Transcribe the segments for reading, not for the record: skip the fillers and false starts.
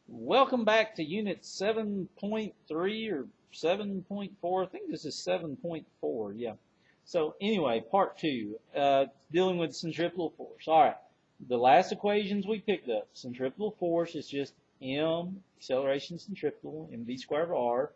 Welcome back to Unit 7.3 or 7.4. I think this is 7.4, yeah. So anyway, part 2, dealing with centripetal force. All right, the last equations we picked up, centripetal force is just m, acceleration centripetal, mv squared over r.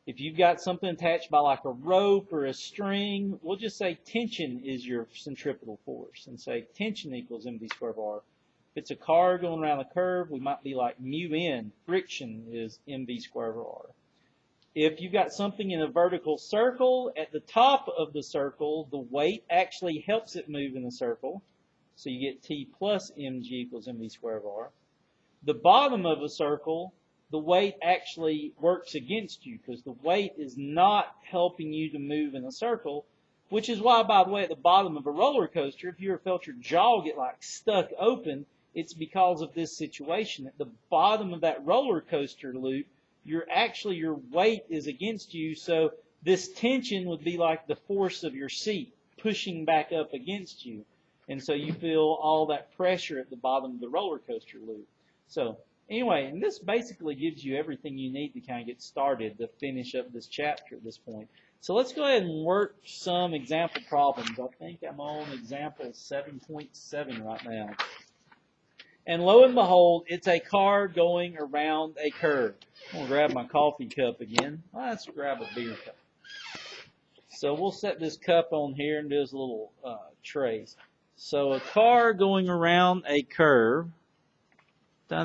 If you've got something attached by like a rope or a string, we'll just say tension is your centripetal force and say tension equals mv squared over r. If it's a car going around a curve, we might be like mu n, friction is mv squared over r. If you've got something in a vertical circle, at the top of the circle, the weight actually helps it move in the circle. So you get T plus mg equals mv squared over r. The bottom of a circle, the weight actually works against you because the weight is not helping you to move in a circle, which is why, by the way, at the bottom of a roller coaster, if you ever felt your jaw get like stuck open, it's because of this situation. At the bottom of that roller coaster loop, your weight is against you, so this tension would be like the force of your seat pushing back up against you. And so you feel all that pressure at the bottom of the roller coaster loop. So anyway, and this basically gives you everything you need to kind of get started to finish up this chapter at this point. So let's go ahead and work some example problems. I think I'm on example 7.7 right now. And lo and behold, it's a car going around a curve. I'm going to grab my coffee cup again. Let's grab a beer cup. So we'll set this cup on here and do this little trace. So a car going around a curve. Good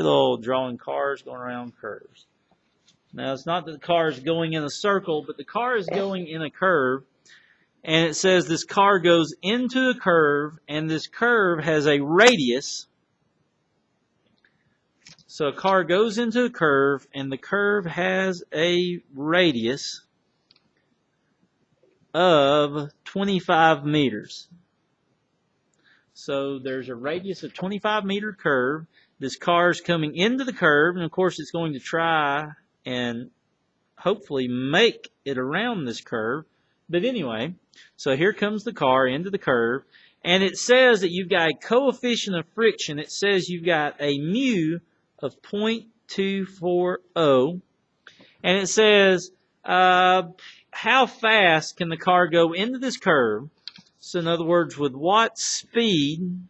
old drawing cars going around curves. Now, it's not that the car is going in a circle, but the car is going in a curve. And it says this car goes into a curve, and this curve has a radius. So a car goes into a curve, and the curve has a radius of 25 meters. So there's a radius of 25-meter curve. This car is coming into the curve, and of course it's going to try and hopefully make it around this curve. But anyway, so here comes the car into the curve, and it says that you've got a coefficient of friction. It says you've got a mu of 0.240, and it says how fast can the car go into this curve? So in other words, with what speed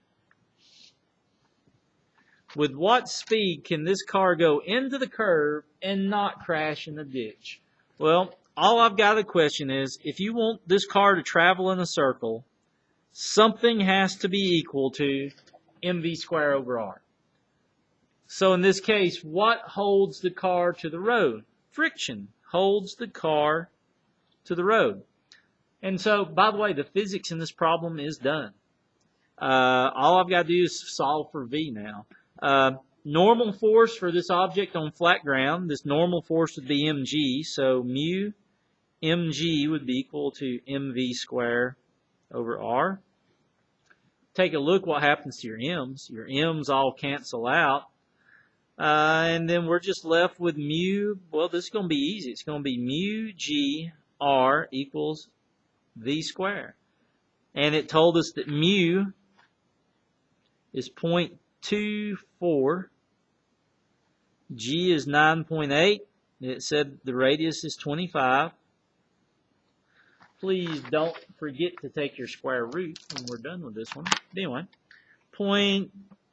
can this car go into the curve and not crash in the ditch? Well, all I've got a question is, if you want this car to travel in a circle, something has to be equal to mv squared over r. So in this case, what holds the car to the road? Friction holds the car to the road. And so, by the way, the physics in this problem is done. All I've got to do is solve for V now. Normal force for this object on flat ground, this normal force would be mg, so mu mg would be equal to mv squared over r. Take a look what happens to your m's. Your m's all cancel out. And then we're just left with mu. Well, this is going to be easy. It's going to be mu g r equals v squared. And it told us that mu is 0.24. G is 9.8. It said the radius is 25. Please don't forget to take your square root when we're done with this one. Anyway,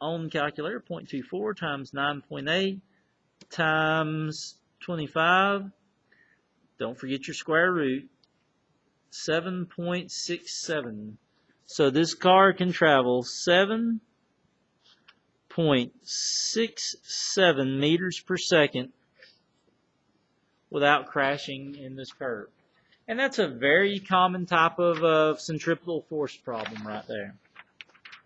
on the calculator, 0.24 times 9.8 times 25. Don't forget your square root. 7.67. So this car can travel 7.67 meters per second without crashing in this curve. And that's a very common type of centripetal force problem right there.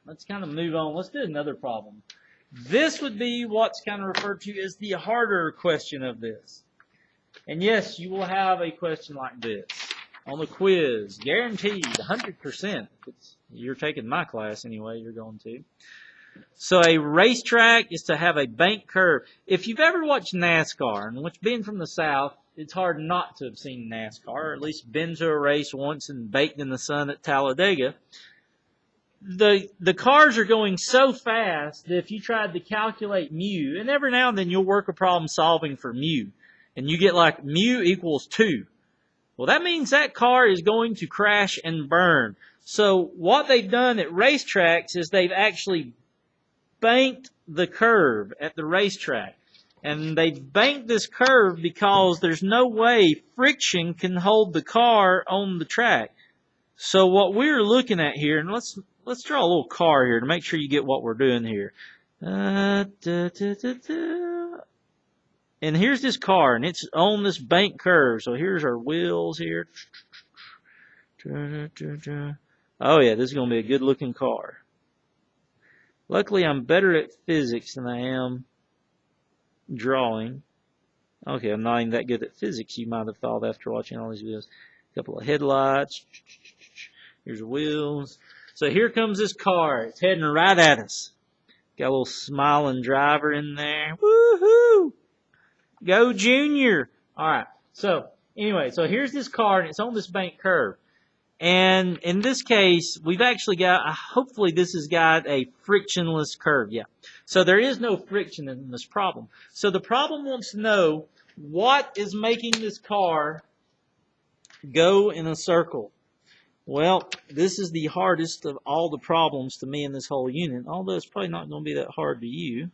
Let's kind of move on. Let's do another problem. This would be what's kind of referred to as the harder question of this. And yes, you will have a question like this on the quiz, guaranteed 100%. You're taking my class anyway, you're going to. So a racetrack is to have a bank curve. If you've ever watched NASCAR, and which being from the South, it's hard not to have seen NASCAR, or at least been to a race once and baked in the sun at Talladega. the cars are going so fast that if you tried to calculate mu, and every now and then you'll work a problem solving for mu, and you get like mu equals 2. Well, that means that car is going to crash and burn. So what they've done at racetracks is they've actually banked the curve at the racetrack. And they've banked this curve because there's no way friction can hold the car on the track. So what we're looking at here, and let's draw a little car here to make sure you get what we're doing here. And here's this car, and it's on this bank curve. So here's our wheels here. Oh yeah, this is going to be a good looking car. Luckily, I'm better at physics than I am drawing. Okay, I'm not even that good at physics, you might have thought after watching all these videos. A couple of headlights. Here's wheels. So here comes this car. It's heading right at us. Got a little smiling driver in there. Woohoo! Go Junior! Alright, so anyway, so here's this car, and it's on this bank curve. And in this case, we've actually got, hopefully this has got a frictionless curve. Yeah. So there is no friction in this problem. So the problem wants to know what is making this car go in a circle. Well, this is the hardest of all the problems to me in this whole unit, although it's probably not going to be that hard to you.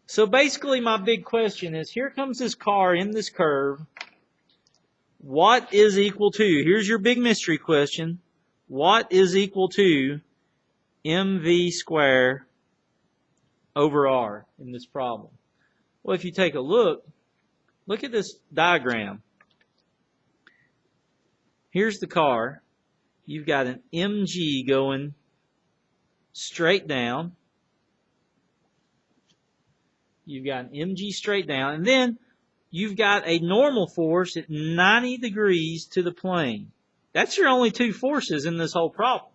So basically my big question is, here comes this car in this curve. What is equal to, here's your big mystery question, what is equal to mv squared over r in this problem? Well, if you take a look at this diagram. Here's the car. You've got an mg going straight down. You've got an mg straight down, and then you've got a normal force at 90 degrees to the plane. That's your only two forces in this whole problem,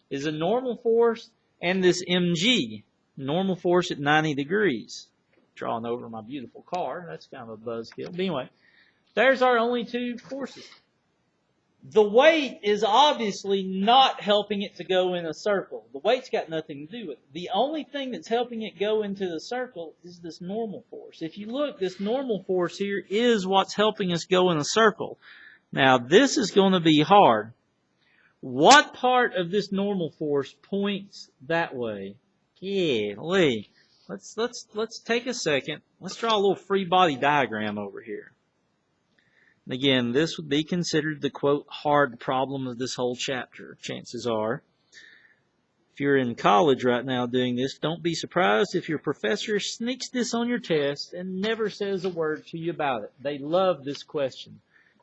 is a normal force and this mg, normal force at 90 degrees. Drawing over my beautiful car, that's kind of a buzzkill. But anyway, there's our only two forces. The weight is obviously not helping it to go in a circle. The weight's got nothing to do with it. The only thing that's helping it go into the circle is this normal force. If you look, this normal force here is what's helping us go in a circle. Now, this is going to be hard. What part of this normal force points that way? Golly. Let's take a second. Let's draw a little free body diagram over here. Again, this would be considered the, quote, hard problem of this whole chapter, chances are. If you're in college right now doing this, don't be surprised if your professor sneaks this on your test and never says a word to you about it. They love this question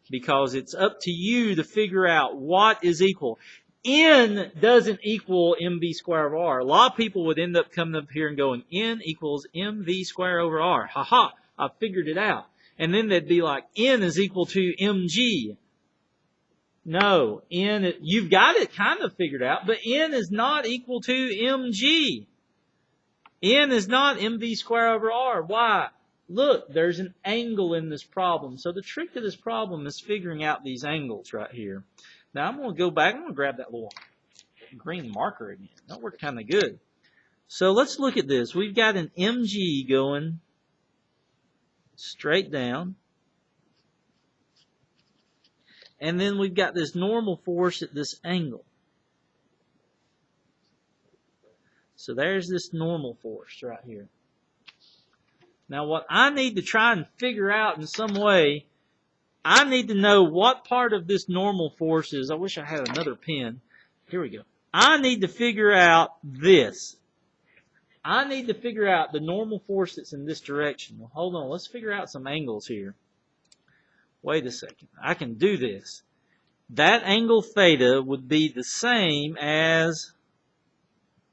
because it's up to you to figure out what is equal. N doesn't equal mv squared over r. A lot of people would end up coming up here and going, N equals mv squared over r. Ha ha, I figured it out. And then they'd be like, N is equal to mg. No, N, you've got it kind of figured out, but N is not equal to mg. N is not mv squared over r. Why? Look, there's an angle in this problem. So the trick to this problem is figuring out these angles right here. Now I'm going to go back. I'm going to grab that little green marker again. That worked kind of good. So let's look at this. We've got an mg going straight down. And then we've got this normal force at this angle. So there's this normal force right here. Now what I need to try and figure out in some way, I need to know what part of this normal force is. I wish I had another pen. Here we go. I need to figure out this. I need to figure out the normal force that's in this direction. Well, hold on. Let's figure out some angles here. Wait a second. I can do this. That angle theta would be the same as,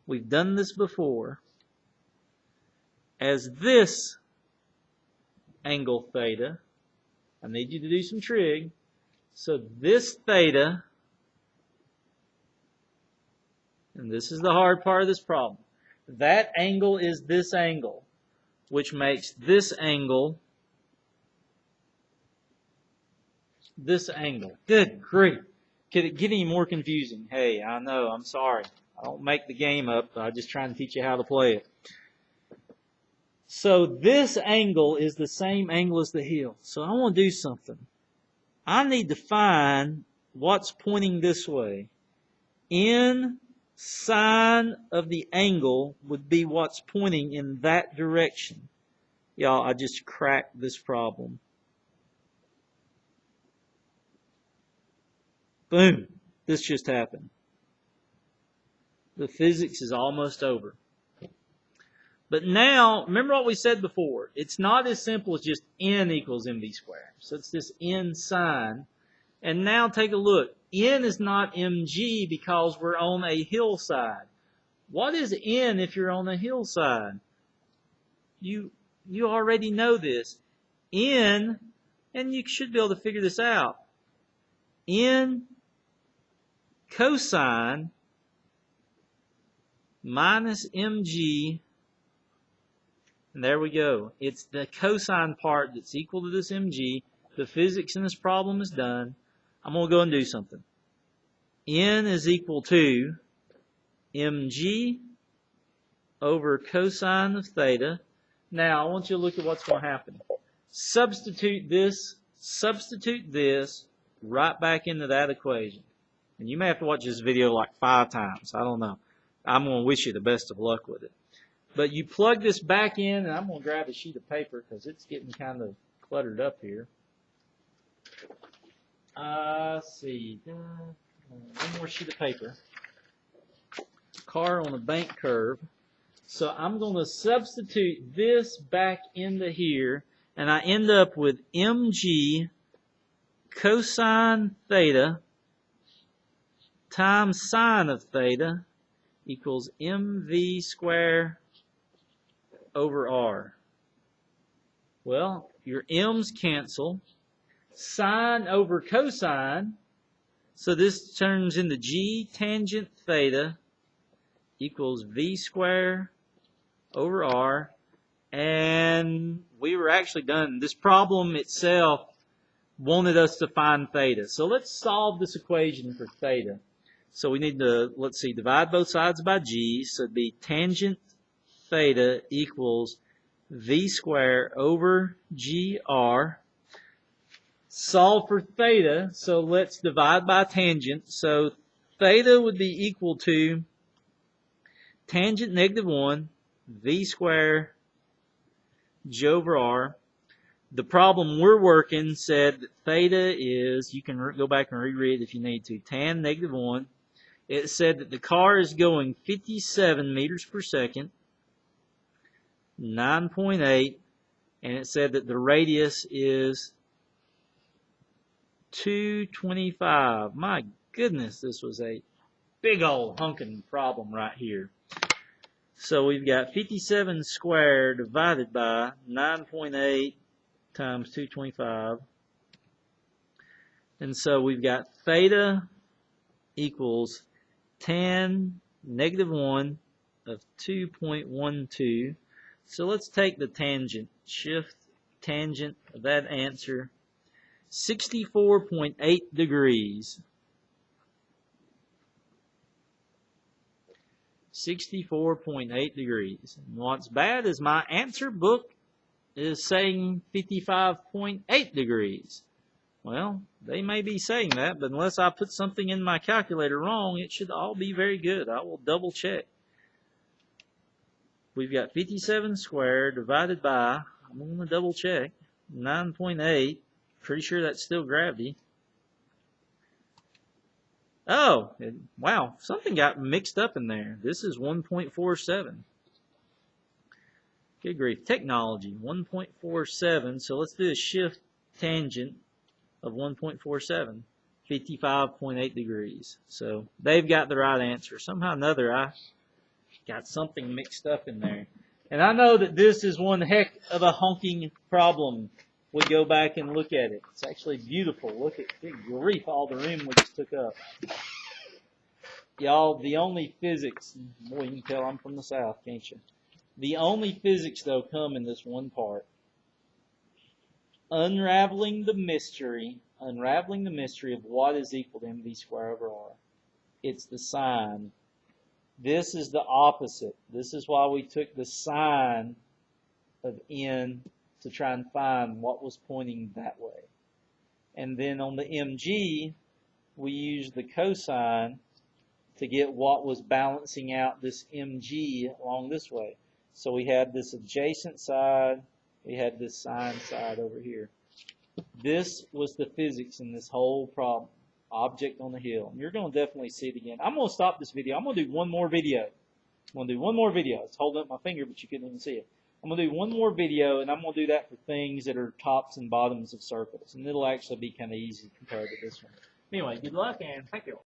we've done this before, as this angle theta. I need you to do some trig. So this theta, and this is the hard part of this problem, that angle is this angle, which makes this angle this angle. Good grief. Could it get any more confusing? Hey, I know, I'm sorry. I don't make the game up. I'm just trying to teach you how to play it. So this angle is the same angle as the hill. So I want to do something. I need to find what's pointing this way. N sine of the angle would be what's pointing in that direction. Y'all, I just cracked this problem. Boom. This just happened. The physics is almost over. But now, remember what we said before. It's not as simple as just n equals mv squared. So it's this n sine. And now take a look. N is not mg because we're on a hillside. What is n if you're on a hillside? You already know this. N, and you should be able to figure this out. N cosine minus mg, and there we go. It's the cosine part that's equal to this mg. The physics in this problem is done. I'm going to go and do something. N is equal to mg over cosine of theta. Now, I want you to look at what's going to happen. Substitute this right back into that equation. And you may have to watch this video like 5 times. I don't know. I'm going to wish you the best of luck with it. But you plug this back in, and I'm going to grab a sheet of paper because it's getting kind of cluttered up here. Let's see. One more sheet of paper. Car on a bank curve. So I'm going to substitute this back into here, and I end up with mg cosine theta times sine of theta equals mv squared over r. Well, your m's cancel. Sine over cosine, so this turns into g tangent theta equals v squared over r. And we were actually done. This problem itself wanted us to find theta. So let's solve this equation for theta. So we need to, let's see, divide both sides by g. So it'd be tangent theta equals v squared over gr. Solve for theta, so let's divide by tangent. So theta would be equal to tangent -1 v squared g over r. The problem we're working said that theta is, you can go back and reread if you need to, tan -1. It said that the car is going 57 meters per second, 9.8, and it said that the radius is 225. My goodness, this was a big old hunking problem right here. So we've got 57 squared divided by 9.8 times 225. And so we've got theta equals tan -1 of 2.12. So let's take the tangent, shift tangent of that answer, 64.8 degrees. 64.8 degrees. And what's bad is my answer book is saying 55.8 degrees. Well, they may be saying that, but unless I put something in my calculator wrong, it should all be very good. I will double check. We've got 57 squared divided by, I'm going to double check, 9.8. Pretty sure that's still gravity. Oh, wow, something got mixed up in there. This is 1.47. Good grief, technology, 1.47. So let's do a shift tangent of 1.47, 55.8 degrees. So they've got the right answer. Somehow or another, I got something mixed up in there. And I know that this is one heck of a honking problem. We go back and look at it. It's actually beautiful. Look at, good grief, all the room we just took up. Y'all, the only physics, boy, you can tell I'm from the South, can't you? The only physics, though, come in this one part. Unraveling the mystery unraveling the mystery of what is equal to mv squared over r. It's the sine. This is the opposite. This is why we took the sine of n to try and find what was pointing that way. And then on the mg, we used the cosine to get what was balancing out this mg along this way. So we had this adjacent side, we had this sine side over here. This was the physics in this whole problem. Object on the hill. And you're going to definitely see it again. I'm going to stop this video. I'm going to do one more video. I'm going to do one more video. I was holding up my finger, but you couldn't even see it. I'm going to do one more video, and I'm going to do that for things that are tops and bottoms of circles. And it'll actually be kind of easy compared to this one. Anyway, good luck, and thank you.